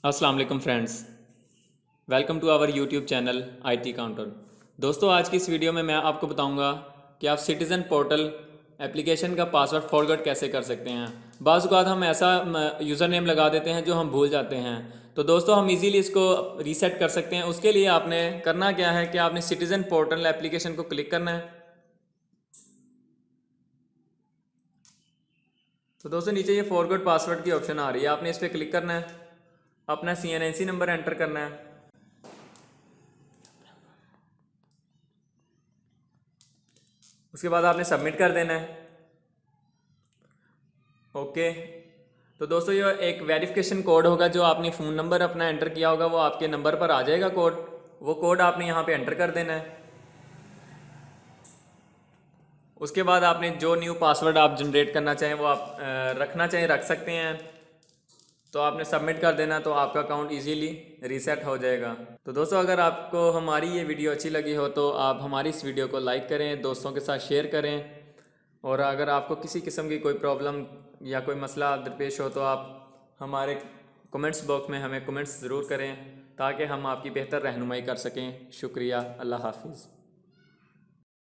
अस्सलाम वालेकुम friends, welcome to our YouTube channel IT counter. दोस्तों, आज की इस वीडियो में मैं आपको बताऊंगा कि आप सिटीज़न पोर्टल एप्लीकेशन का पासवर्ड फॉरगेट कैसे कर सकते हैं। बाज़ औक़ात हम ऐसा यूज़र नेम लगा देते हैं जो हम भूल जाते हैं। तो दोस्तों, हम इजीली इसको रीसेट कर सकते हैं। उसके लिए आपने करना क्या है कि आपने सिटीज़न पोर्टल एप्लीकेशन को क्लिक करना है। तो दोस्तों, नीचे ये फॉरगेट पासवर्ड की ऑप्शन आ रही है, आपने इस पर क्लिक करना है। अपना CNNC नंबर एंटर करना है। उसके बाद आपने सबमिट कर देना है। ओके। तो दोस्तों, ये एक वेरिफिकेशन कोड होगा जो आपने फ़ोन नंबर अपना एंटर किया होगा, वो आपके नंबर पर आ जाएगा कोड। वो कोड आपने यहाँ पे एंटर कर देना है। उसके बाद आपने जो न्यू पासवर्ड आप जनरेट करना चाहें वो आप रखना चाहें रख सकते हैं। तो आपने सबमिट कर देना, तो आपका अकाउंट इजीली रीसेट हो जाएगा। तो दोस्तों, अगर आपको हमारी ये वीडियो अच्छी लगी हो तो आप हमारी इस वीडियो को लाइक करें, दोस्तों के साथ शेयर करें। और अगर आपको किसी किस्म की कोई प्रॉब्लम या कोई मसला दरपेश हो तो आप हमारे कमेंट्स बॉक्स में हमें कमेंट्स ज़रूर करें ताकि हम आपकी बेहतर रहनुमाई कर सकें। शुक्रिया। अल्लाह हाफिज़।